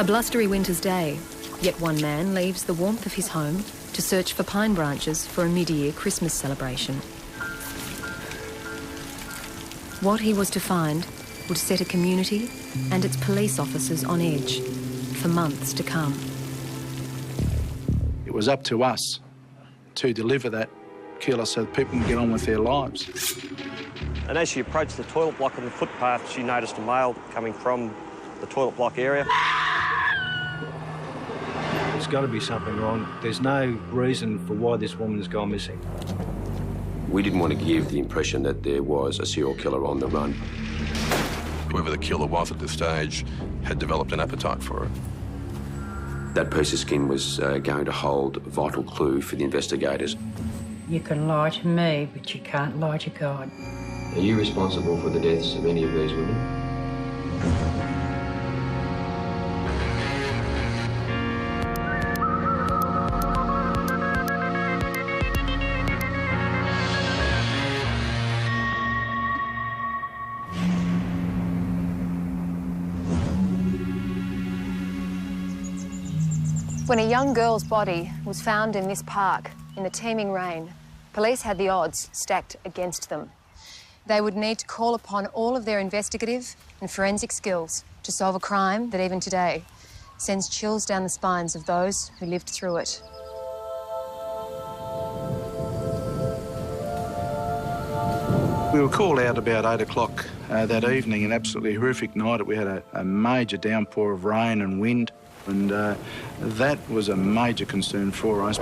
blustery winter's day, yet one man leaves the warmth of his home to search for pine branches for a mid-year Christmas celebration. What he was to find would set a community and its police officers on edge for months to come. It was up to us to deliver that killer so that people can get on with their lives. And as she approached the toilet block on the footpath, she noticed a male coming from the toilet block area. There's got to be something wrong. There's no reason for why this woman's gone missing. We didn't want to give the impression that there was a serial killer on the run. Whoever the killer was at this stage had developed an appetite for it. That piece of skin was going to hold a vital clue for the investigators. You can lie to me, but you can't lie to God. Are you responsible for the deaths of any of these women? When a young girl's body was found in this park in the teeming rain, police had the odds stacked against them. They would need to call upon all of their investigative and forensic skills to solve a crime that even today sends chills down the spines of those who lived through it. We were called out about 8 o'clock that evening, an absolutely horrific night. We had a major downpour of rain and wind, and that was a major concern for us.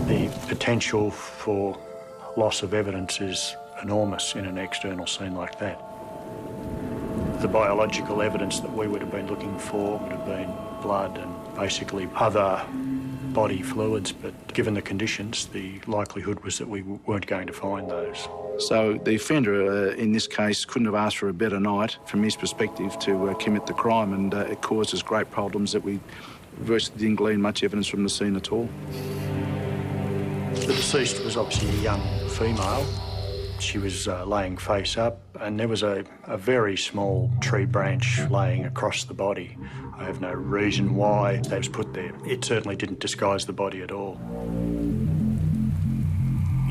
The potential for loss of evidence is enormous in an external scene like that. The biological evidence that we would have been looking for would have been blood and basically other body fluids, but given the conditions, the likelihood was that we weren't going to find those. So the offender in this case couldn't have asked for a better night from his perspective to commit the crime, and it caused us great problems that we virtually didn't glean much evidence from the scene at all. The deceased was obviously a young female. She was laying face up, and there was a very small tree branch laying across the body. I have no reason why that was put there. It certainly didn't disguise the body at all.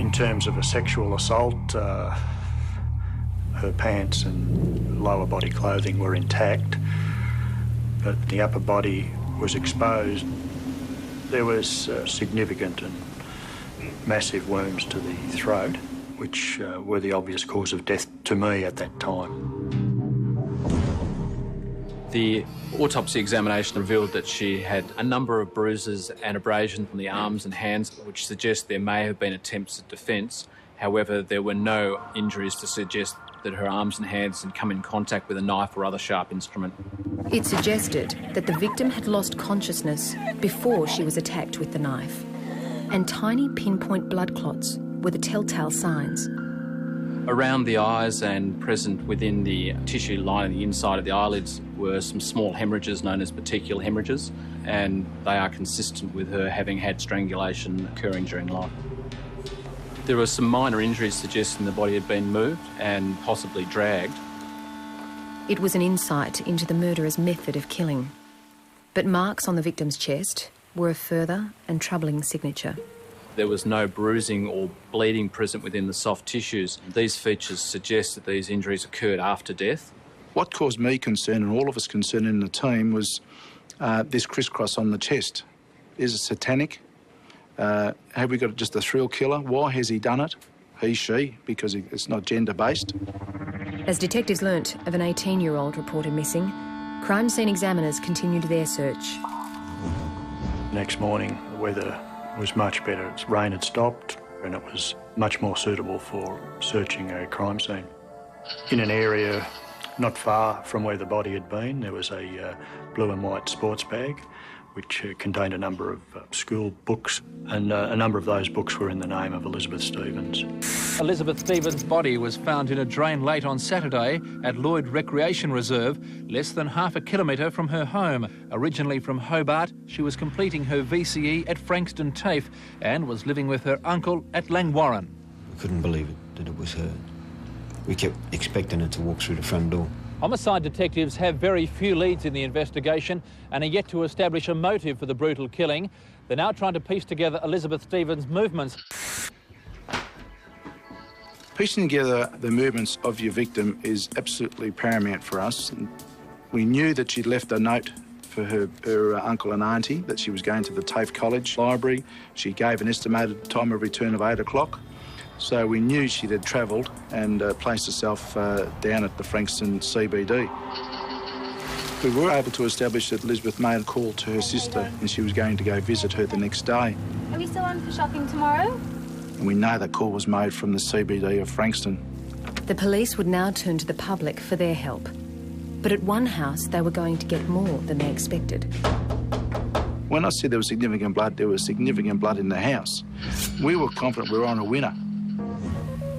In terms of a sexual assault, her pants and lower body clothing were intact, but the upper body was exposed. There was significant and massive wounds to the throat, which were the obvious cause of death to me at that time. The autopsy examination revealed that she had a number of bruises and abrasions on the arms and hands, which suggest there may have been attempts at defence. However, there were no injuries to suggest that her arms and hands had come in contact with a knife or other sharp instrument. It suggested that the victim had lost consciousness before she was attacked with the knife, and tiny pinpoint blood clots were the telltale signs. Around the eyes and present within the tissue lining the inside of the eyelids were some small hemorrhages known as petechial hemorrhages, and they are consistent with her having had strangulation occurring during life. There were some minor injuries suggesting the body had been moved and possibly dragged. It was an insight into the murderer's method of killing. But marks on the victim's chest were a further and troubling signature. There was no bruising or bleeding present within the soft tissues. These features suggest that these injuries occurred after death. What caused me concern, and all of us concern in the team, was this crisscross on the chest. Is it satanic? Have we got just a serial killer? Why has he done it? He, she, because it's not gender-based. As detectives learnt of an 18-year-old reported missing, crime scene examiners continued their search. Next morning, the weather was much better. Rain had stopped, and it was much more suitable for searching a crime scene. In an area not far from where the body had been, there was a blue and white sports bag which contained a number of school books, and a number of those books were in the name of Elizabeth Stevens. Elizabeth Stevens' body was found in a drain late on Saturday at Lloyd Recreation Reserve, less than half a kilometre from her home. Originally from Hobart, she was completing her VCE at Frankston TAFE and was living with her uncle at Langwarrin. We couldn't believe it, that it was her. We kept expecting her to walk through the front door. Homicide detectives have very few leads in the investigation and are yet to establish a motive for the brutal killing. They're now trying to piece together Elizabeth Stevens' movements. Piecing together the movements of your victim is absolutely paramount for us. We knew that she'd left a note for her uncle and auntie, that she was going to the TAFE College library. She gave an estimated time of return of 8 o'clock. So we knew she had travelled and placed herself down at the Frankston CBD. We were able to establish that Elizabeth made a call to her sister and she was going to go visit her the next day. Are we still on for shopping tomorrow? And we know that call was made from the CBD of Frankston. The police would now turn to the public for their help. But at one house, they were going to get more than they expected. When I said there was significant blood, there was significant blood in the house. We were confident we were on a winner.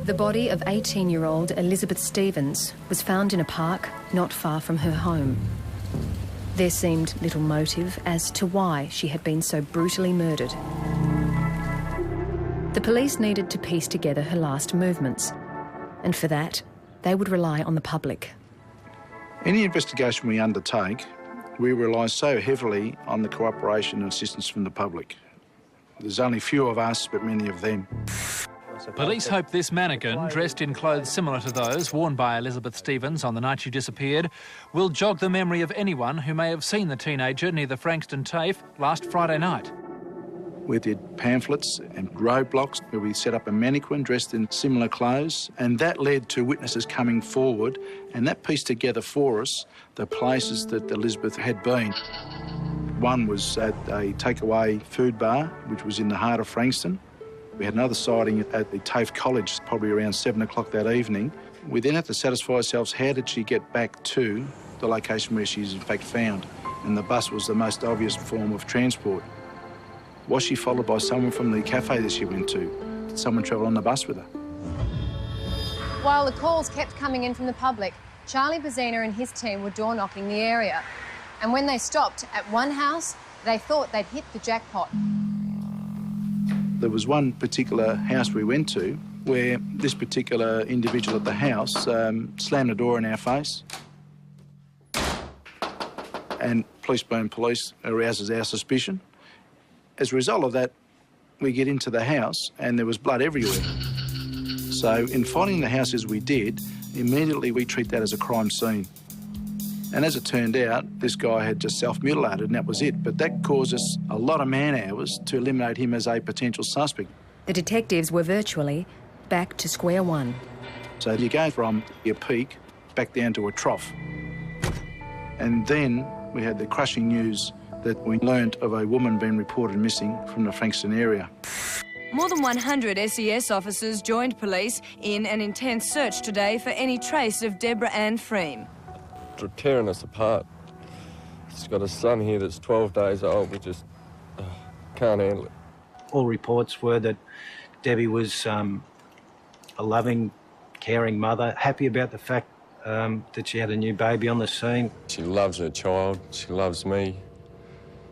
The body of 18-year-old Elizabeth Stevens was found in a park not far from her home. There seemed little motive as to why she had been so brutally murdered. The police needed to piece together her last movements, and for that, they would rely on the public. Any investigation we undertake, we rely so heavily on the cooperation and assistance from the public. There's only few of us, but many of them. Police hope this mannequin, dressed in clothes similar to those worn by Elizabeth Stevens on the night she disappeared, will jog the memory of anyone who may have seen the teenager near the Frankston TAFE last Friday night. We did pamphlets and roadblocks where we set up a mannequin dressed in similar clothes, and that led to witnesses coming forward, and that pieced together for us the places that Elizabeth had been. One was at a takeaway food bar, which was in the heart of Frankston. We had another sighting at the TAFE College, probably around 7 o'clock that evening. We then had to satisfy ourselves, how did she get back to the location where she's in fact found? And the bus was the most obvious form of transport. Was she followed by someone from the cafe that she went to? Did someone travel on the bus with her? While the calls kept coming in from the public, Charlie Bazina and his team were door-knocking the area. And when they stopped at one house, they thought they'd hit the jackpot. There was one particular house we went to where this particular individual at the house slammed the door in our face. And police being police arouses our suspicion. As a result of that, we get into the house and there was blood everywhere. So in finding the house as we did, immediately we treat that as a crime scene. And as it turned out, this guy had just self-mutilated and that was it. But that caused us a lot of man-hours to eliminate him as a potential suspect. The detectives were virtually back to square one. So you go from your peak back down to a trough. And then we had the crushing news that we learnt of a woman being reported missing from the Frankston area. More than 100 SES officers joined police in an intense search today for any trace of Deborah Ann Freem. They're tearing us apart. She's got a son here that's 12 days old. We just can't handle it. All reports were that Debbie was a loving, caring mother, happy about the fact that she had a new baby on the scene. She loves her child. She loves me.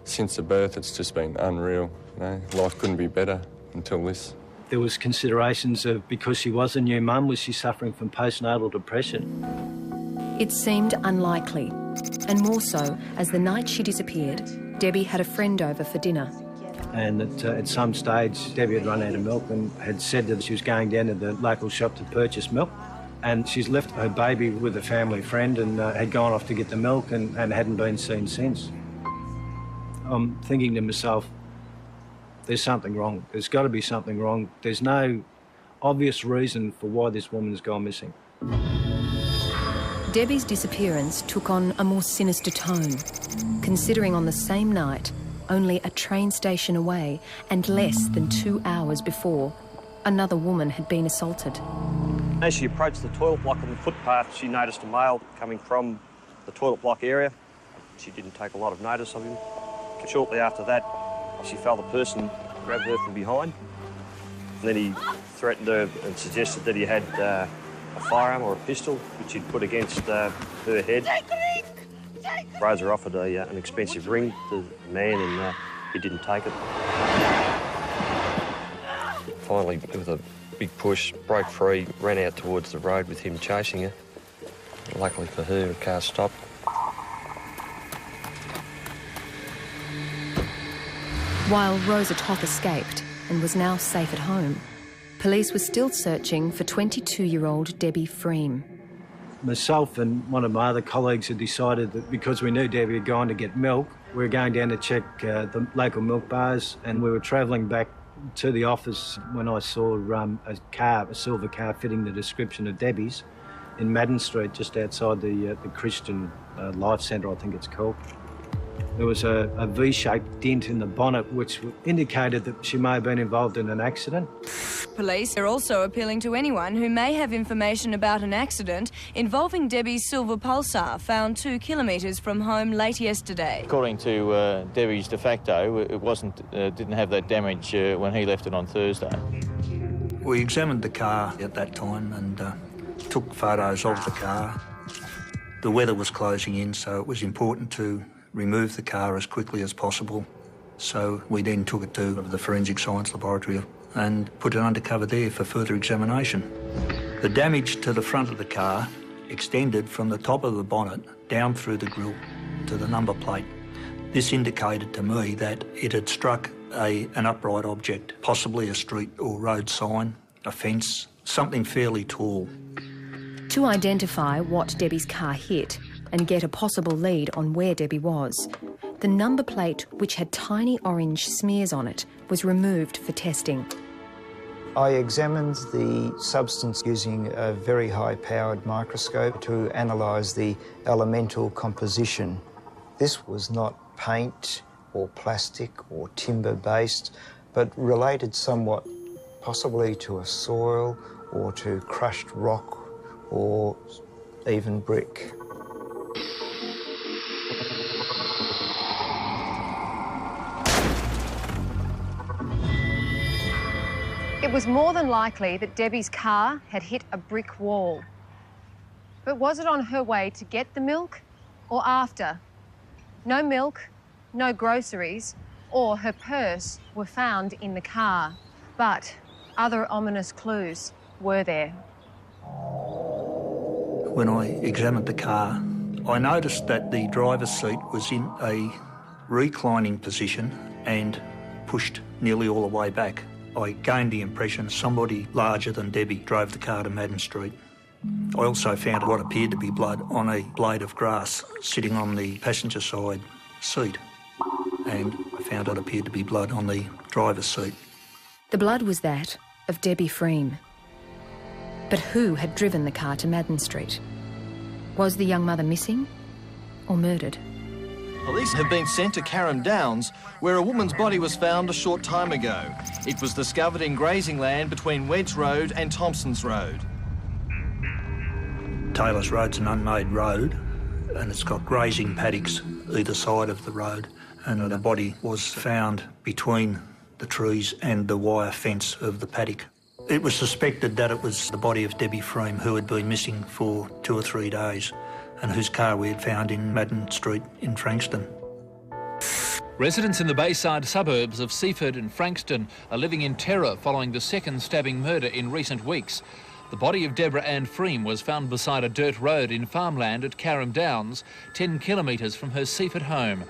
Since the birth, it's just been unreal. You know, life couldn't be better until this. There was considerations of, because she was a new mum, was she suffering from postnatal depression? It seemed unlikely, and more so as the night she disappeared, Debbie had a friend over for dinner. And at some stage, Debbie had run out of milk and had said that she was going down to the local shop to purchase milk. And she's left her baby with a family friend and had gone off to get the milk and hadn't been seen since. I'm thinking to myself, there's something wrong. There's got to be something wrong. There's no obvious reason for why this woman's gone missing. Debbie's disappearance took on a more sinister tone, considering on the same night, only a train station away and less than 2 hours before, another woman had been assaulted. As she approached the toilet block on the footpath, she noticed a male coming from the toilet block area. She didn't take a lot of notice of him. Shortly after that, she felt the person grab her from behind. Then he threatened her and suggested that he had a firearm or a pistol, which he'd put against her head. Rosa offered an expensive ring to the man and he didn't take it. Finally, with a big push, broke free, ran out towards the road with him chasing her. Luckily for her, the car stopped. While Rosa Toth escaped and was now safe at home, police were still searching for 22-year-old Debbie Freem. Myself and one of my other colleagues had decided that because we knew Debbie had gone to get milk, we were going down to check the local milk bars, and we were travelling back to the office when I saw a silver car fitting the description of Debbie's in Madden Street, just outside the Christian Life Centre, I think it's called. There was a V-shaped dent in the bonnet which indicated that she may have been involved in an accident. Police are also appealing to anyone who may have information about an accident involving Debbie's silver pulsar found 2 kilometres from home late yesterday. According to Debbie's de facto, it didn't have that damage when he left it on Thursday. We examined the car at that time and took photos of the car. The weather was closing in, so it was important to remove the car as quickly as possible. So we then took it to the Forensic Science Laboratory and put it undercover there for further examination. The damage to the front of the car extended from the top of the bonnet down through the grille to the number plate. This indicated to me that it had struck an upright object, possibly a street or road sign, a fence, something fairly tall. To identify what Debbie's car hit and get a possible lead on where Debbie was, the number plate, which had tiny orange smears on it, was removed for testing. I examined the substance using a very high-powered microscope to analyse the elemental composition. This was not paint or plastic or timber-based, but related somewhat possibly to a soil or to crushed rock or even brick. It was more than likely that Debbie's car had hit a brick wall. But was it on her way to get the milk or after? No milk, no groceries, or her purse were found in the car. But other ominous clues were there. When I examined the car, I noticed that the driver's seat was in a reclining position and pushed nearly all the way back. I gained the impression somebody larger than Debbie drove the car to Madden Street. I also found what appeared to be blood on a blade of grass sitting on the passenger side seat, and I found what appeared to be blood on the driver's seat. The blood was that of Debbie Freem. But who had driven the car to Madden Street? Was the young mother missing or murdered? Police have been sent to Carrum Downs, where a woman's body was found a short time ago. It was discovered in grazing land between Wedge Road and Thompson's Road. Taylor's Road's an unmade road, and it's got grazing paddocks either side of the road, and the body was found between the trees and the wire fence of the paddock. It was suspected that it was the body of Debbie Freem, who had been missing for 2 or 3 days, and whose car we had found in Madden Street in Frankston. Residents in the Bayside suburbs of Seaford and Frankston are living in terror following the second stabbing murder in recent weeks. The body of Deborah Ann Freem was found beside a dirt road in farmland at Carrum Downs, 10 kilometres from her Seaford home.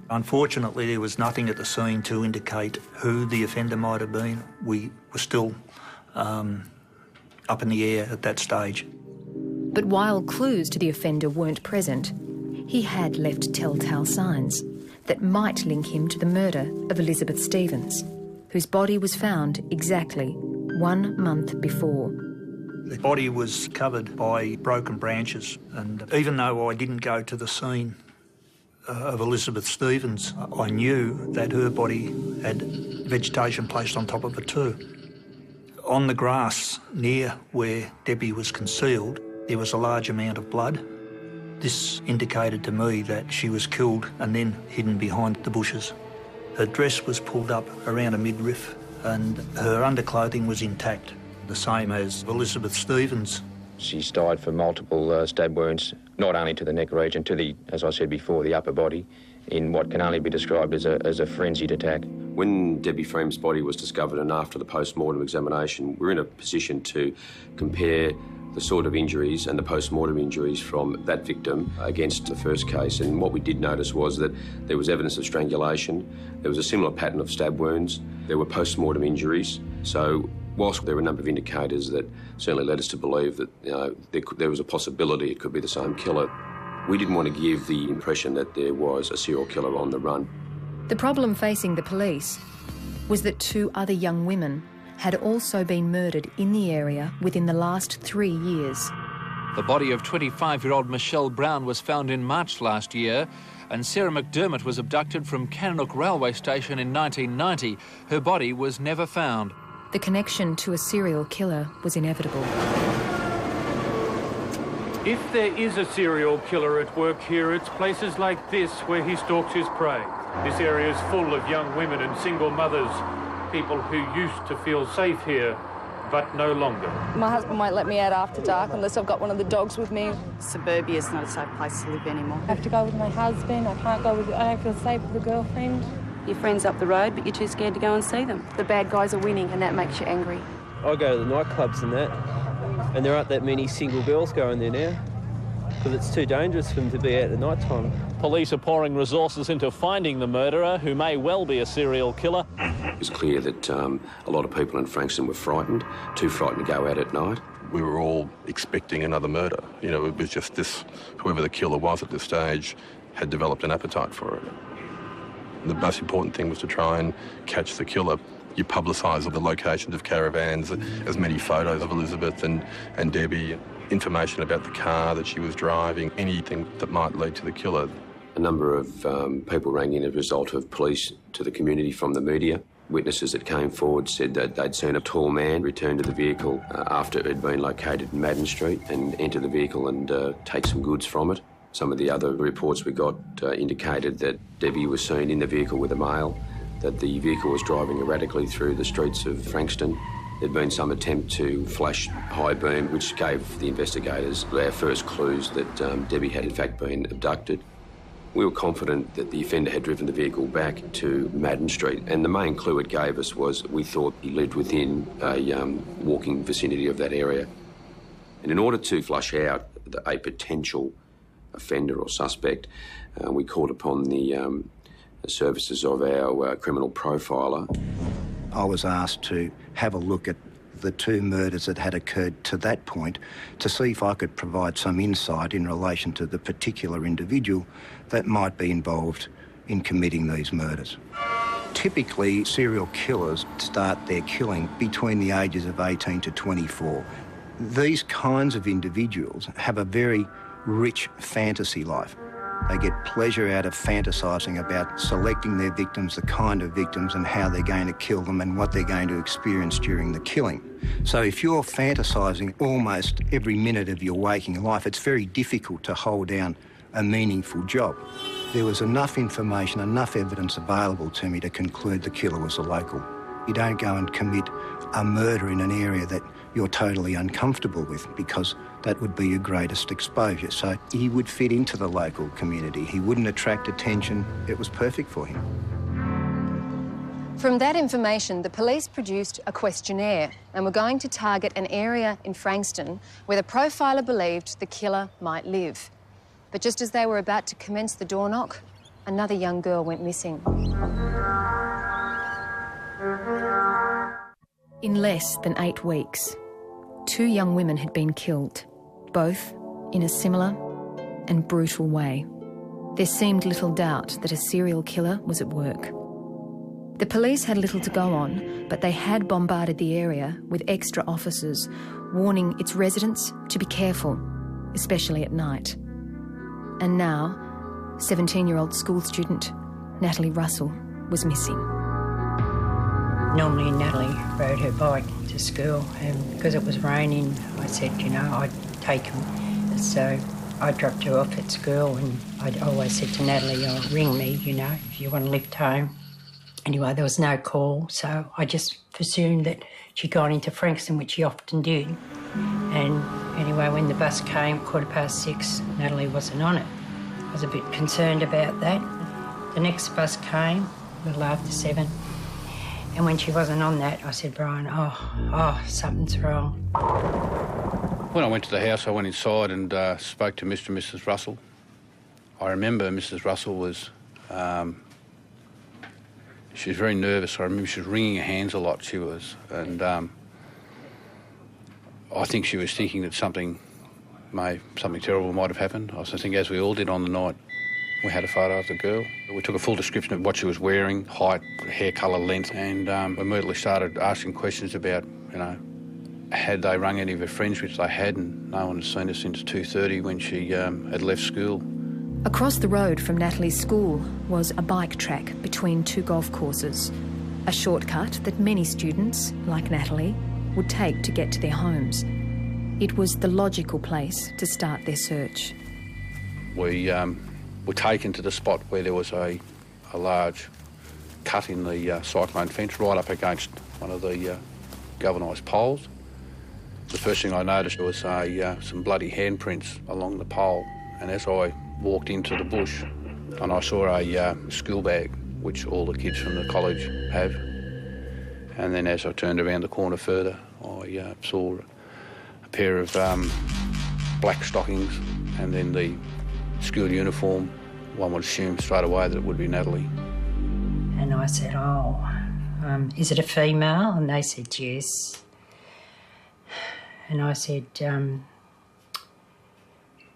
Unfortunately, there was nothing at the scene to indicate who the offender might have been. We were still up in the air at that stage. But while clues to the offender weren't present, he had left telltale signs that might link him to the murder of Elizabeth Stevens, whose body was found exactly 1 month before. The body was covered by broken branches, and even though I didn't go to the scene of Elizabeth Stevens, I knew that her body had vegetation placed on top of it too. On the grass near where Debbie was concealed, there was a large amount of blood. This indicated to me that she was killed and then hidden behind the bushes. Her dress was pulled up around a midriff and her underclothing was intact, the same as Elizabeth Stevens. She's died from multiple stab wounds, not only to the neck region, to the, as I said before, the upper body, in what can only be described as a frenzied attack. When Debbie Freem's body was discovered and after the post-mortem examination, we're in a position to compare the sort of injuries and the post-mortem injuries from that victim against the first case. And what we did notice was that there was evidence of strangulation, there was a similar pattern of stab wounds, there were post-mortem injuries. So whilst there were a number of indicators that certainly led us to believe that there was a possibility it could be the same killer, we didn't want to give the impression that there was a serial killer on the run. The problem facing the police was that 2 other young women had also been murdered in the area within the last 3 years. The body of 25-year-old Michelle Brown was found in March last year, and Sarah McDermott was abducted from Cannock Railway Station in 1990. Her body was never found. The connection to a serial killer was inevitable. If there is a serial killer at work here, it's places like this where he stalks his prey. This area is full of young women and single mothers, people who used to feel safe here, but no longer. My husband won't let me out after dark unless I've got one of the dogs with me. Suburbia is not a safe place to live anymore. I have to go with my husband, I don't feel safe with a girlfriend. Your friend's up the road, but you're too scared to go and see them. The bad guys are winning and that makes you angry. I go to the nightclubs and that, and there aren't that many single girls going there now, because it's too dangerous for them to be out at night time. Police are pouring resources into finding the murderer, who may well be a serial killer. It was clear that a lot of people in Frankston were frightened, too frightened to go out at night. We were all expecting another murder. You know, it was just this, whoever the killer was at this stage had developed an appetite for it. The most important thing was to try and catch the killer. You publicise the locations of caravans, as many photos of Elizabeth and Debbie, information about the car that she was driving, anything that might lead to the killer. A number of people rang in as a result of police to the community from the media. Witnesses that came forward said that they'd seen a tall man return to the vehicle after it had been located in Madden Street and enter the vehicle and take some goods from it. Some of the other reports we got indicated that Debbie was seen in the vehicle with a male, that the vehicle was driving erratically through the streets of Frankston. There'd been some attempt to flash high beam, which gave the investigators our first clues that Debbie had in fact been abducted. We were confident that the offender had driven the vehicle back to Madden Street, and the main clue it gave us was we thought he lived within a walking vicinity of that area. And in order to flush out a potential offender or suspect, we called upon the services of our criminal profiler. I was asked to have a look at the 2 murders that had occurred to that point to see if I could provide some insight in relation to the particular individual that might be involved in committing these murders. Typically, serial killers start their killing between the ages of 18 to 24. These kinds of individuals have a very rich fantasy life. They get pleasure out of fantasising about selecting their victims, the kind of victims and how they're going to kill them and what they're going to experience during the killing. So if you're fantasising almost every minute of your waking life, it's very difficult to hold down a meaningful job. There was enough information, enough evidence available to me to conclude the killer was a local. You don't go and commit a murder in an area that you're totally uncomfortable with, because that would be your greatest exposure. So he would fit into the local community. He wouldn't attract attention. It was perfect for him. From that information, the police produced a questionnaire and were going to target an area in Frankston where the profiler believed the killer might live. But just as they were about to commence the door knock, another young girl went missing. In less than 8 weeks, 2 young women had been killed, both in a similar and brutal way. There seemed little doubt that a serial killer was at work. The police had little to go on, but they had bombarded the area with extra officers, warning its residents to be careful, especially at night. And now, 17-year-old school student Natalie Russell was missing. Normally Natalie rode her bike to school, and because it was raining, I said, you know, I'd take him. So I dropped her off at school, and I'd always said to Natalie, oh, ring me, you know, if you want to lift home. Anyway, there was no call, so I just assumed that she'd gone into Frankston, which she often did. And anyway, when the bus came, 6:15, Natalie wasn't on it. I was a bit concerned about that. The next bus came, a little after 7. And when she wasn't on that, I said, Brian, oh, something's wrong. When I went to the house, I went inside and spoke to Mr. and Mrs. Russell. I remember Mrs. Russell was, she was very nervous. I remember she was wringing her hands a lot, she was. And I think she was thinking that something terrible might have happened. I think, as we all did on the night, we had a photo of the girl. We took a full description of what she was wearing, height, hair colour, length, and we immediately started asking questions about, had they rung any of her friends, which they hadn't. No one had seen her since 2:30 when she had left school. Across the road from Natalie's school was a bike track between two golf courses, a shortcut that many students, like Natalie, would take to get to their homes. It was the logical place to start their search. We were taken to the spot where there was a large cut in the cyclone fence right up against one of the galvanised poles. The first thing I noticed was some bloody handprints along the pole, and as I walked into the bush and I saw a school bag, which all the kids from the college have, and then as I turned around the corner further, I saw a pair of black stockings and then the school uniform. One would assume straight away that it would be Natalie. And I said, is it a female? And they said, yes. And I said,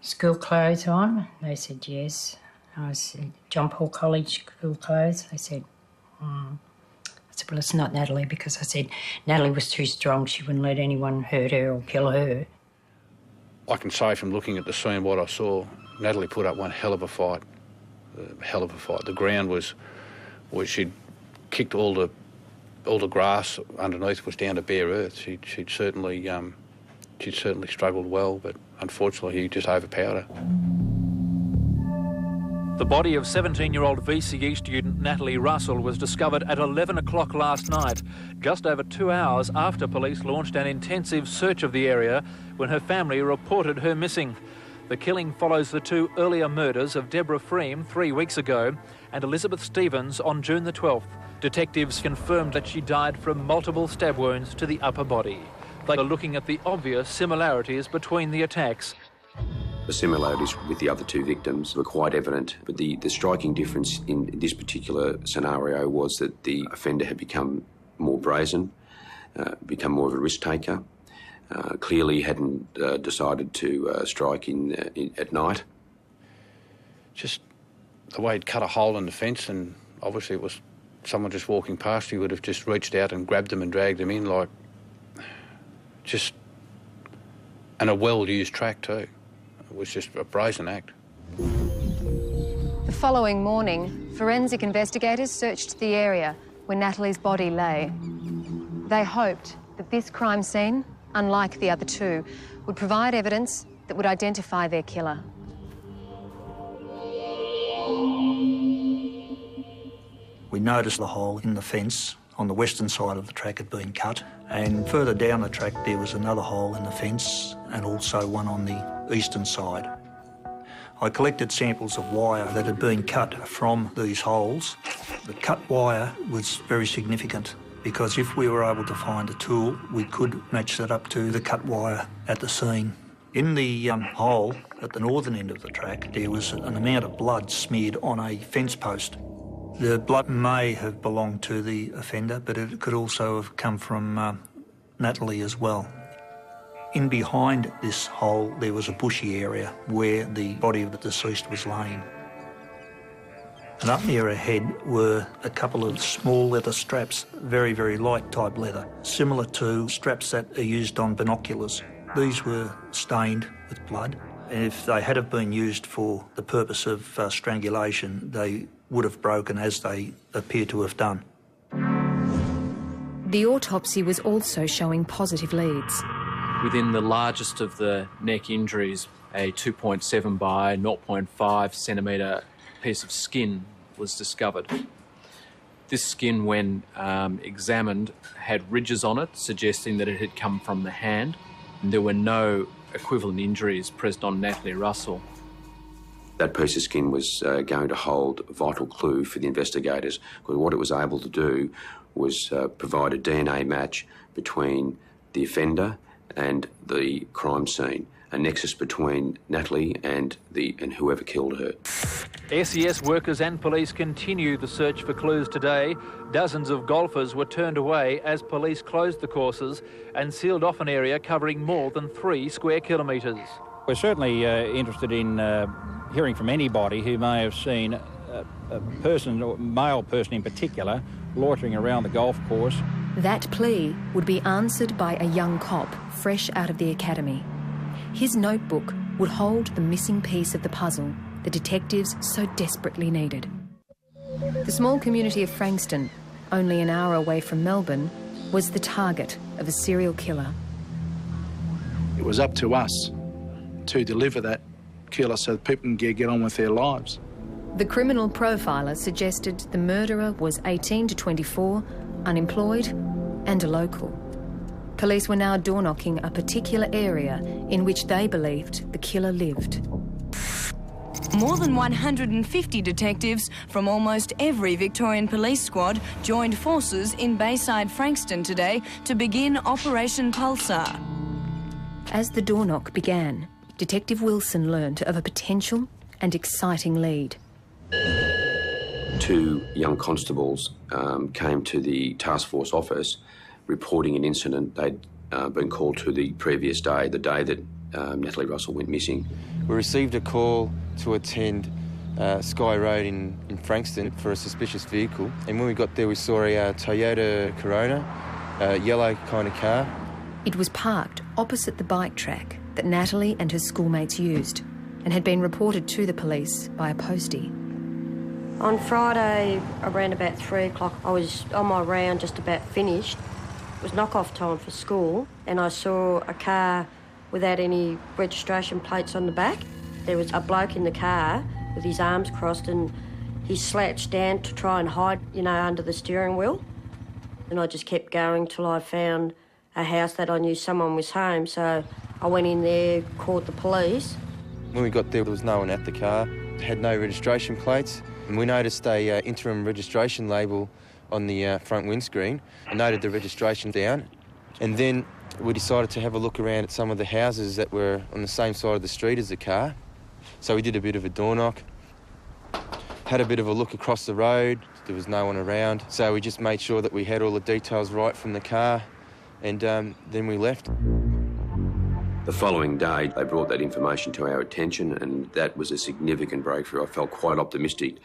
school clothes on? They said, yes. I said, John Paul College school clothes? They said, I said, well, it's not Natalie, because I said Natalie was too strong. She wouldn't let anyone hurt her or kill her. I can say from looking at the scene what I saw, Natalie put up one hell of a fight. The ground was where she'd kicked all the grass underneath was down to bare earth. She'd certainly struggled well, but unfortunately he just overpowered her. The body of 17-year-old VCE student Natalie Russell was discovered at 11 o'clock last night, just over 2 hours after police launched an intensive search of the area when her family reported her missing. The killing follows the two earlier murders of Deborah Freem 3 weeks ago and Elizabeth Stevens on June the 12th. Detectives confirmed that she died from multiple stab wounds to the upper body. They are looking at the obvious similarities between the attacks. The similarities with the other two victims were quite evident, but the striking difference in this particular scenario was that the offender had become more brazen, become more of a risk taker. Clearly hadn't decided to strike at night. Just the way he'd cut a hole in the fence, and obviously it was someone just walking past, he would have just reached out and grabbed them and dragged them in, like, just, and a well-used track too. It was just a brazen act. The following morning, forensic investigators searched the area where Natalie's body lay. They hoped that this crime scene, unlike the other two, would provide evidence that would identify their killer. We noticed the hole in the fence on the western side of the track had been cut, and further down the track there was another hole in the fence and also one on the eastern side. I collected samples of wire that had been cut from these holes. The cut wire was very significant because if we were able to find a tool, we could match that up to the cut wire at the scene. In the hole at the northern end of the track, there was an amount of blood smeared on a fence post. The blood may have belonged to the offender, but it could also have come from Natalie as well. In behind this hole, there was a bushy area where the body of the deceased was laying. And up near her head were a couple of small leather straps, very, very light type leather, similar to straps that are used on binoculars. These were stained with blood, and if they had have been used for the purpose of strangulation, they would have broken as they appear to have done. The autopsy was also showing positive leads. Within the largest of the neck injuries, a 2.7 by 0.5 centimetre piece of skin was discovered. This skin, when examined, had ridges on it, suggesting that it had come from the hand. And there were no equivalent injuries present on Natalie Russell. That piece of skin was going to hold a vital clue for the investigators, because what it was able to do was provide a DNA match between the offender and the crime scene, a nexus between Natalie and whoever killed her. SES workers and police continue the search for clues today. Dozens of golfers were turned away as police closed the courses and sealed off an area covering more than 3 square kilometres. We're certainly interested in hearing from anybody who may have seen a person, or male person in particular, loitering around the golf course. That plea would be answered by a young cop fresh out of the academy. His notebook would hold the missing piece of the puzzle the detectives so desperately needed. The small community of Frankston, only an hour away from Melbourne, was the target of a serial killer. It was up to us to deliver that killer so that people can get on with their lives. The criminal profiler suggested the murderer was 18 to 24, unemployed and a local. Police were now door-knocking a particular area in which they believed the killer lived. More than 150 detectives from almost every Victorian police squad joined forces in Bayside Frankston today to begin Operation Pulsar. As the door knock began, Detective Wilson learned of a potential and exciting lead. 2 young constables came to the task force office reporting an incident they'd been called to the previous day, the day that Natalie Russell went missing. We received a call to attend Sky Road in Frankston for a suspicious vehicle, and when we got there we saw a Toyota Corona, a yellow kind of car. It was parked opposite the bike track that Natalie and her schoolmates used and had been reported to the police by a postie. On Friday, around about 3 o'clock, I was on my round, just about finished. It was knock-off time for school, and I saw a car without any registration plates on the back. There was a bloke in the car with his arms crossed, and he slouched down to try and hide, under the steering wheel. And I just kept going till I found a house that I knew someone was home, so I went in there, called the police. When we got there was no one at the car. It had no registration plates, and we noticed a interim registration label on the front windscreen. I noted the registration down, and then we decided to have a look around at some of the houses that were on the same side of the street as the car. So we did a bit of a door knock, had a bit of a look across the road. There was no one around, so we just made sure that we had all the details right from the car, and then we left. The following day, they brought that information to our attention, and that was a significant breakthrough. I felt quite optimistic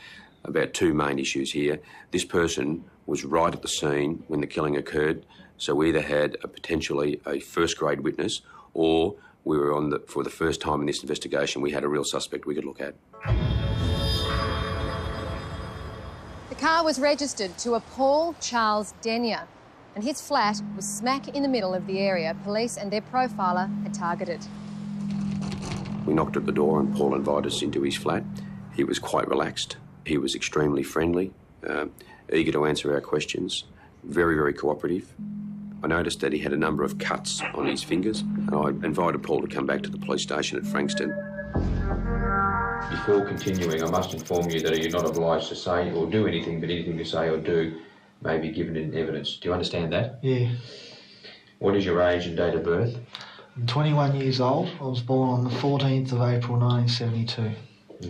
about 2 main issues here. This person was right at the scene when the killing occurred, so we either had potentially a first-grade witness, or we were for the first time in this investigation, we had a real suspect we could look at. The car was registered to a Paul Charles Denyer, and his flat was smack in the middle of the area police and their profiler had targeted. We knocked at the door and Paul invited us into his flat. He was quite relaxed. He was extremely friendly, eager to answer our questions, very, very cooperative. I noticed that he had a number of cuts on his fingers, and I invited Paul to come back to the police station at Frankston. Before continuing, I must inform you that you're not obliged to say or do anything, but anything you say or do may be given in evidence. Do you understand that? Yeah. What is your age and date of birth? I'm 21 years old. I was born on the 14th of April 1972.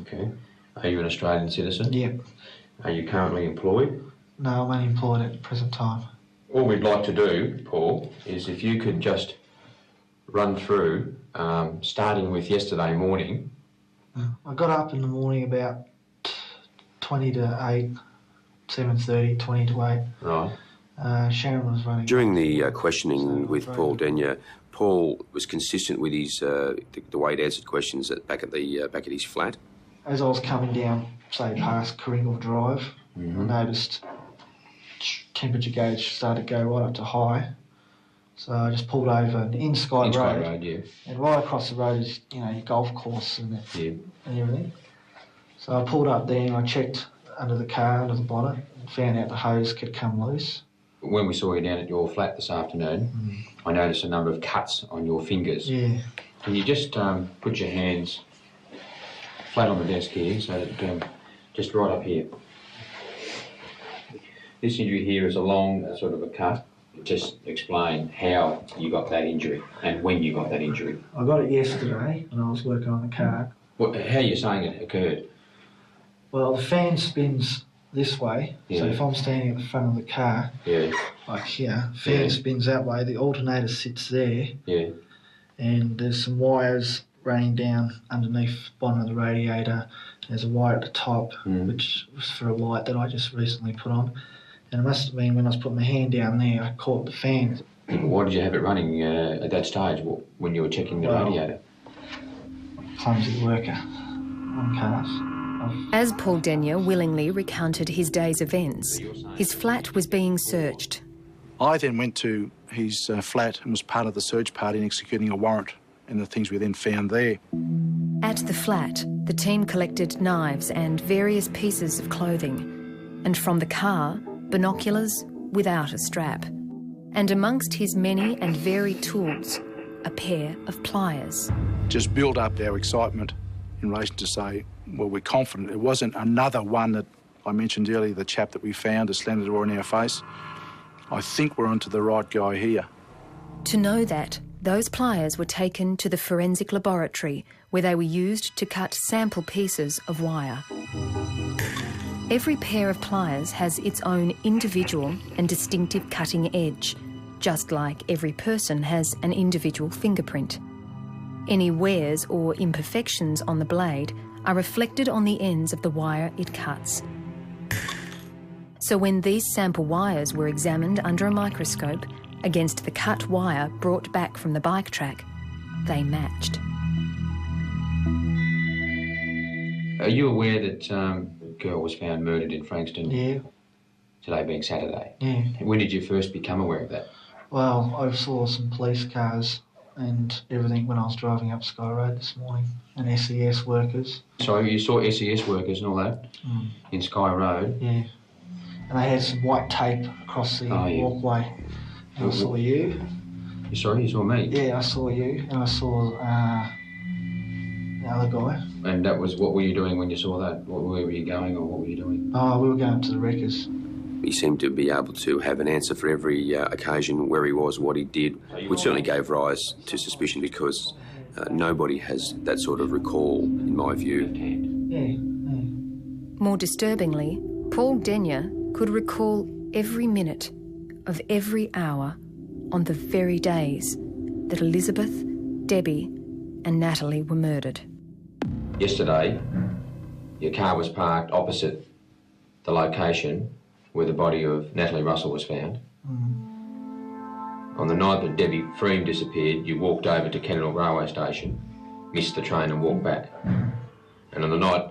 Okay. Are you an Australian citizen? Yep. Are you currently employed? No, I'm unemployed at the present time. All we'd like to do, Paul, is if you could just run through, starting with yesterday morning. I got up in the morning about 20 to 8, 7:30, 20 to 8. Right. Sharon was running. During the questioning with Paul Denyer, Paul was consistent with his the way he answered questions back at his flat. As I was coming down, say past Kringle Drive, I noticed temperature gauge started to go right up to high. So I just pulled over in Sky Road. Yeah. And right across the road is, your golf course and everything. So I pulled up there and I checked under the car, under the bonnet, and found out the hose had come loose. When we saw you down at your flat this afternoon, I noticed a number of cuts on your fingers. Yeah. Can you just put your hands flat on the desk here, so that just right up here. This injury here is a long sort of a cut. just explain how you got that injury and when you got that injury? I got it yesterday when I was working on the car. How are you saying it occurred? Well, the fan spins this way, so if I'm standing at the front of the car, like here, fan spins that way, the alternator sits there, and there's some wires running down underneath the bottom of the radiator. There's a wire at the top, which was for a light that I just recently put on. And it must have been when I was putting my hand down there, I caught the fan. Why did you have it running at that stage when you were checking the radiator? Clumsy worker on cars. As Paul Denyer willingly recounted his day's events, his flat was being searched. I then went to his flat and was part of the search party in executing a warrant, and the things we then found there. At the flat, the team collected knives and various pieces of clothing, and from the car, binoculars without a strap. And amongst his many and varied tools, a pair of pliers. Just build up our excitement in relation to say, well, we're confident it wasn't another one that I mentioned earlier, the chap that we found, that slammed the door in our face. I think we're onto the right guy here. To know that, those pliers were taken to the forensic laboratory where they were used to cut sample pieces of wire. Every pair of pliers has its own individual and distinctive cutting edge, just like every person has an individual fingerprint. Any wears or imperfections on the blade are reflected on the ends of the wire it cuts. So when these sample wires were examined under a microscope against the cut wire brought back from the bike track, they matched. Are you aware that a girl was found murdered in Frankston? Yeah. Today being Saturday? Yeah. When did you first become aware of that? Well, I saw some police cars and everything when I was driving up Sky Road this morning, and SES workers. So you saw SES workers and all that in Sky Road? Yeah. And they had some white tape across the walkway. And I saw you. Sorry, you saw me? Yeah, I saw you, and I saw the other guy. And that was, what were you doing when you saw that? Where were you going, or what were you doing? Oh, we were going to the Wreckers. He seemed to be able to have an answer for every occasion, where he was, what he did, which certainly gave rise to suspicion because nobody has that sort of recall, in my view. More disturbingly, Paul Denyer could recall every minute of every hour on the very days that Elizabeth, Debbie and Natalie were murdered. Yesterday, your car was parked opposite the location where the body of Natalie Russell was found. On the night that Debbie Freem disappeared, you walked over to Kennel Railway Station, missed the train and walked back. And on the night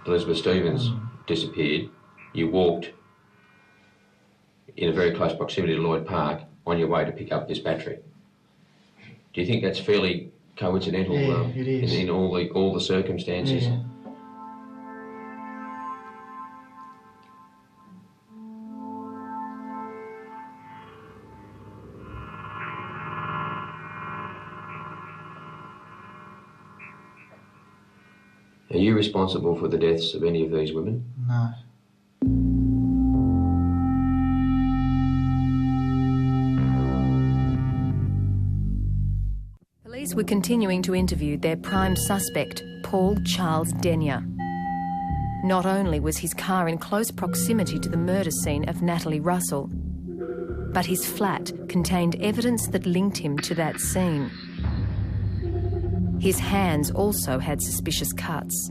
Elizabeth Stevens disappeared, you walked in a very close proximity to Lloyd Park on your way to pick up this battery. Do you think that's fairly coincidental? Yeah, it is. In all the circumstances? Yeah. Are you responsible for the deaths of any of these women? No. Police were continuing to interview their prime suspect, Paul Charles Denyer. Not only was his car in close proximity to the murder scene of Natalie Russell, but his flat contained evidence that linked him to that scene. His hands also had suspicious cuts.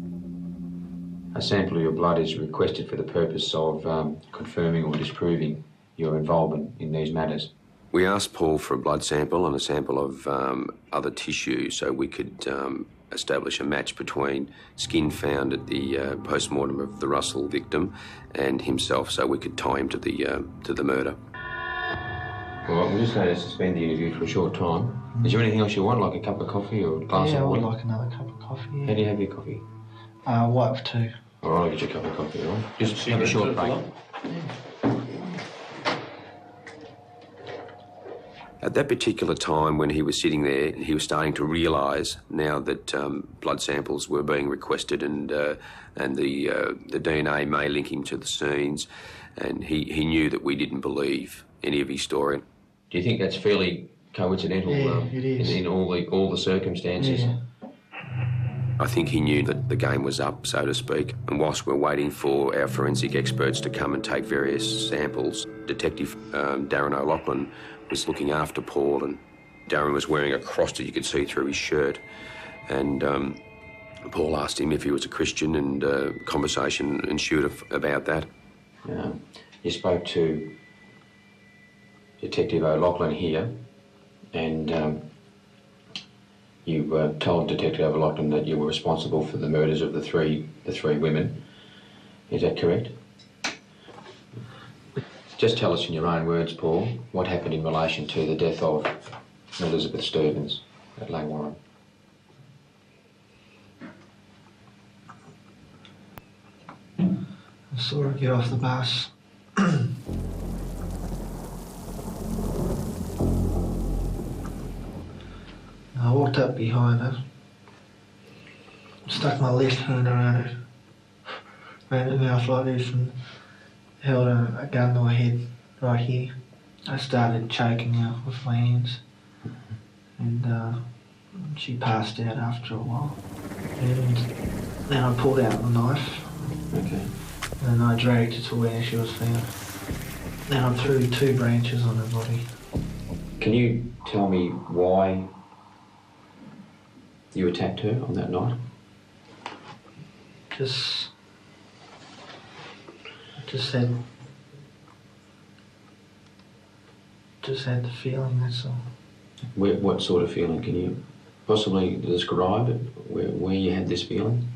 A sample of your blood is requested for the purpose of confirming or disproving your involvement in these matters. We asked Paul for a blood sample and a sample of other tissue so we could establish a match between skin found at the post-mortem of the Russell victim and himself, so we could tie him to the murder. All right, we're just going to suspend the interview for a short time. Is there anything else you want, like a cup of coffee or a glass of water? Yeah, I would like another cup of coffee. Yeah. How do you have your coffee? White with 2. All right, I'll get you a cup of coffee, all right? Just have a short break. At that particular time when he was sitting there, he was starting to realise now that blood samples were being requested and the DNA may link him to the scenes. and he knew that we didn't believe any of his story. Do you think that's fairly coincidental? Yeah, it is. In all the circumstances? Yeah. I think he knew that the game was up, so to speak, and whilst we're waiting for our forensic experts to come and take various samples, Detective Darren O'Loughlin was looking after Paul, and Darren was wearing a cross that you could see through his shirt, and Paul asked him if he was a Christian, and conversation ensued about that. You spoke to Detective O'Loughlin here, and you told Detective O'Loughlin that you were responsible for the murders of the three women. Is that correct? Just tell us in your own words, Paul, what happened in relation to the death of Elizabeth Stevens at Langwarrin. I saw her get off the bus. I walked up behind her, stuck my left hand around her, ran her mouth like this and held a gun to her head right here. I started choking her with my hands, and she passed out after a while. And then I pulled out the knife, and I dragged her to where she was found. Then I threw 2 branches on her body. Can you tell me why you attacked her on that night? Just had the feeling, that's all. What sort of feeling? Can you possibly describe it, where you had this feeling?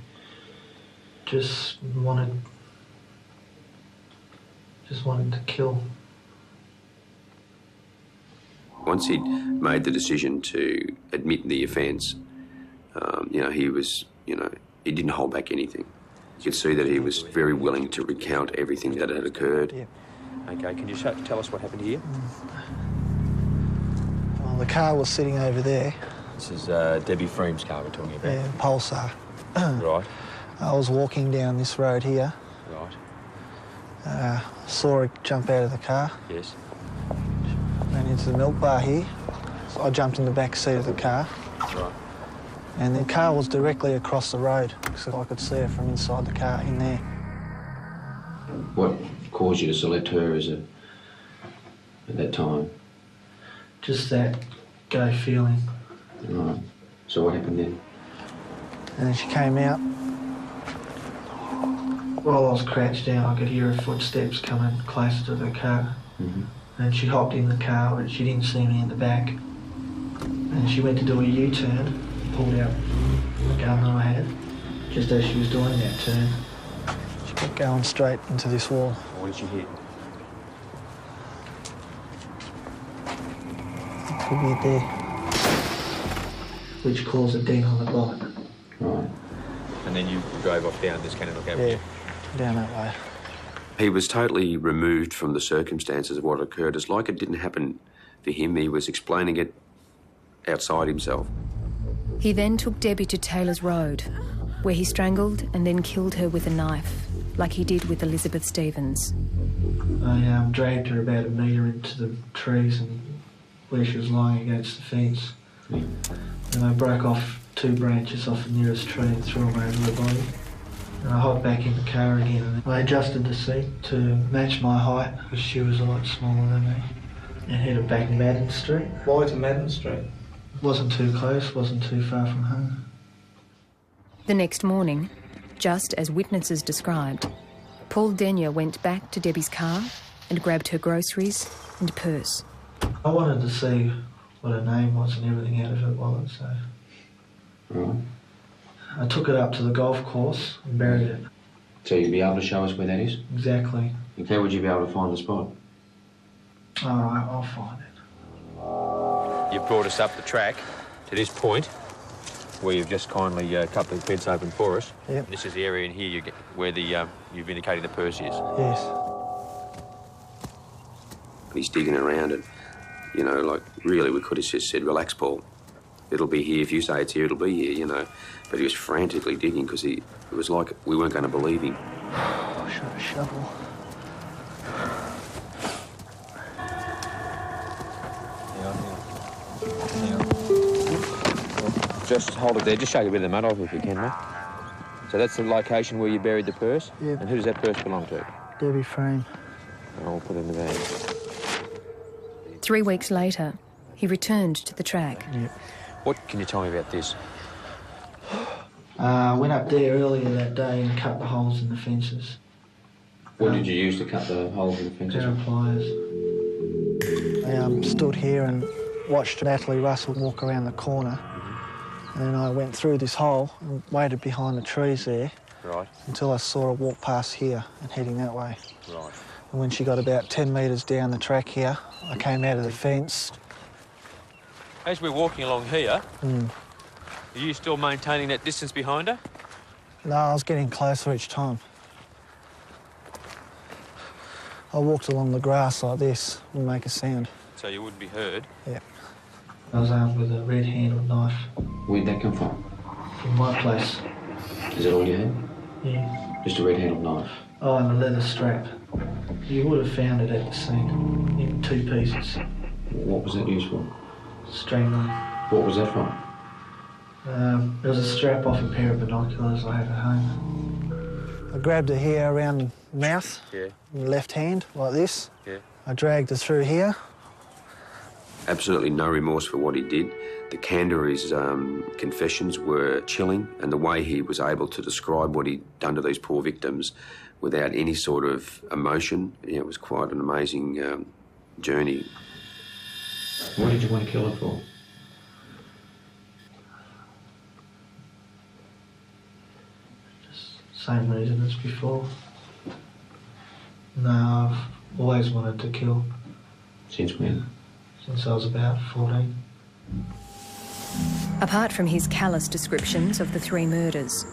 Just wanted to kill. Once he'd made the decision to admit the offence, he didn't hold back anything. You could see that he was very willing to recount everything that had occurred. Yeah. Okay, can you tell us what happened here? Well, the car was sitting over there. This is Debbie Freem's car we're talking about. Yeah, Pulsar. Right. I was walking down this road here. Right. Saw her jump out of the car. Yes. Ran into the milk bar here. So I jumped in the back seat of the car. Right. And the car was directly across the road, so I could see her from inside the car in there. What caused you to select her at that time? Just that go feeling. Right. So what happened then? And then she came out. While I was crouched down, I could hear her footsteps coming closer to the car. Mm-hmm. And she hopped in the car, but she didn't see me in the back. And she went to do a U-turn, pulled out the gun that I had, just as she was doing that turn. She kept going straight into this wall. What did you hit? It could be there, which caused a dent on the bonnet. Right. And then you drove off down this Cannon Avenue? Yeah, down that way. He was totally removed from the circumstances of what occurred. It's like it didn't happen for him. He was explaining it outside himself. He then took Debbie to Taylor's Road, where he strangled and then killed her with a knife, like he did with Elizabeth Stevens. I dragged her about a metre into the trees and where she was lying against the fence. And I broke off 2 branches off the nearest tree and threw them over her body. And I hopped back in the car again and I adjusted the seat to match my height because she was a lot smaller than me. And headed back Madden Street. Why to Madden Street? Wasn't too close, wasn't too far from home. The next morning, just as witnesses described, Paul Denyer went back to Debbie's car and grabbed her groceries and purse. I wanted to see what her name was and everything out of her wallet, so... Right. I took it up to the golf course and buried it. So you'll be able to show us where that is? Exactly. And how would you be able to find the spot? All right, I'll find it. You've brought us up the track to this point where you've just kindly cut the fence open for us. Yep. And this is the area in here where you've indicated the purse is. Yes. He's digging around and, really we could have just said, relax, Paul. It'll be here. If you say it's here, it'll be here, But he was frantically digging because it was like we weren't going to believe him. I should have a shovel. Just hold it there. Just shake a bit of the mud off if you can, mate. So that's the location where you buried the purse? Yeah. And who does that purse belong to? Debbie Frame. I'll put it in the van. 3 weeks later, he returned to the track. Yep. What can you tell me about this? I went up there earlier that day and cut the holes in the fences. What did you use to cut the holes in the fences? Pair of pliers. I stood here and watched Natalie Russell walk around the corner. And then I went through this hole and waited behind the trees there. Right. Until I saw her walk past here and heading that way. Right. And when she got about 10 metres down the track here, I came out of the fence. As we're walking along here, Mm. are you still maintaining that distance behind her? No, I was getting closer each time. I walked along the grass like this, wouldn't make a sound. So you wouldn't be heard? Yeah. I was armed with a red-handled knife. Where'd that come from? From my place. Is that all you had? Yeah. Just a red-handled knife? Oh, and a leather strap. You would have found it at the scene, in 2 pieces. What was that used for? Strangling. What was that from? It was a strap off a pair of binoculars I had at home. I grabbed her here around the mouth, Yeah. in the left hand, like this. Yeah. I dragged her through here. Absolutely no remorse for what he did. The candour of his confessions were chilling, and the way he was able to describe what he'd done to these poor victims without any sort of emotion, it was quite an amazing journey. What did you want to kill her for? Same reason as before. No, I've always wanted to kill. Since when? Since I was about 14. Apart from his callous descriptions of the 3 murders,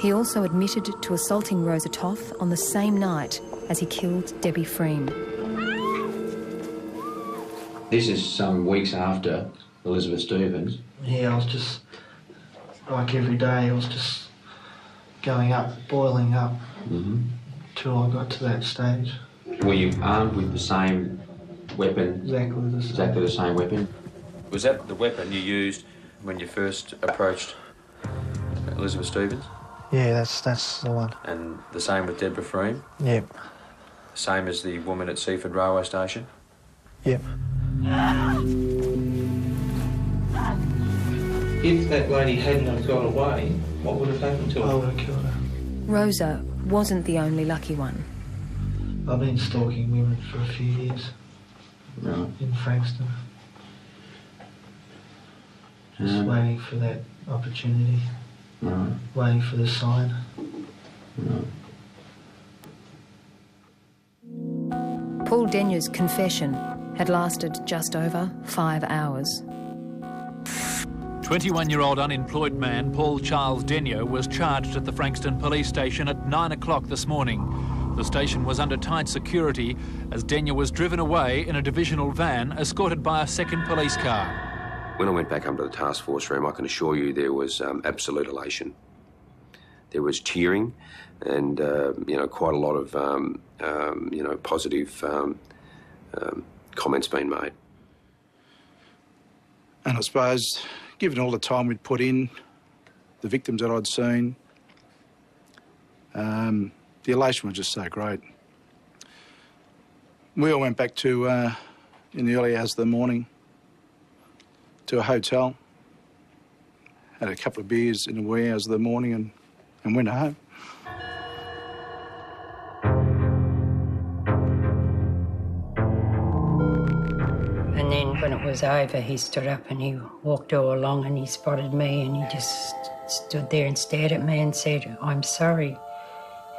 he also admitted to assaulting Rosa Toth on the same night as he killed Debbie Freem. This is some weeks after Elizabeth Stevens. Yeah, I was just, like every day, I was just going up, boiling up, till I got to that stage. Were you armed with the same weapon? Exactly the same. Exactly the same weapon? Was that the weapon you used when you first approached Elizabeth Stevens? Yeah, that's the one. And the same with Deborah Freem? Yep. Same as the woman at Seaford Railway Station? Yep. If that lady hadn't have got away, what would have happened to her? I would have killed her. Rosa wasn't the only lucky one. I've been stalking women for a few years. Right. In Frankston. Just waiting for that opportunity. Right. Waiting for the sign. Right. Paul Denya's confession had lasted just over 5 hours. 21-year-old unemployed man Paul Charles Denyo was charged at the Frankston police station at 9 o'clock this morning. The station was under tight security as Denyo was driven away in a divisional van escorted by a second police car. When I went back up to the task force room, I can assure you there was absolute elation. There was cheering and, quite a lot of, positive comments being made. And I suppose, given all the time we'd put in, the victims that I'd seen, the elation was just so great. We all went back to, in the early hours of the morning, to a hotel, had a couple of beers in the wee hours of the morning and went home. And then when it was over, he stood up and he walked all along and he spotted me and he just stood there and stared at me and said, "I'm sorry."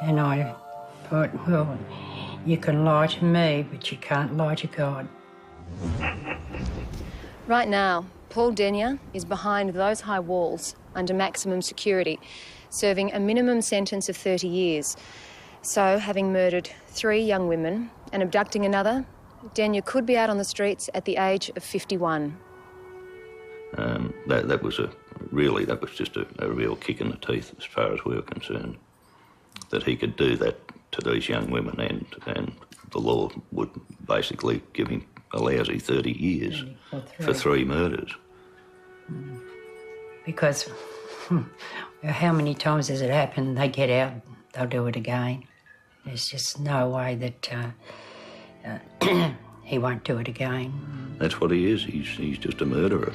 And I thought, well, you can lie to me, but you can't lie to God. Right now, Paul Denya is behind those high walls under maximum security, serving a minimum sentence of 30 years. So, having murdered 3 young women and abducting another, Denya could be out on the streets at the age of 51. That was just a real kick in the teeth as far as we were concerned. That he could do that to these young women and the law would basically give him a lousy 30 years for 3 murders. because how many times has it happened? They get out, they'll do it again. There's just no way that he won't do it again. That's what he is. He's just a murderer.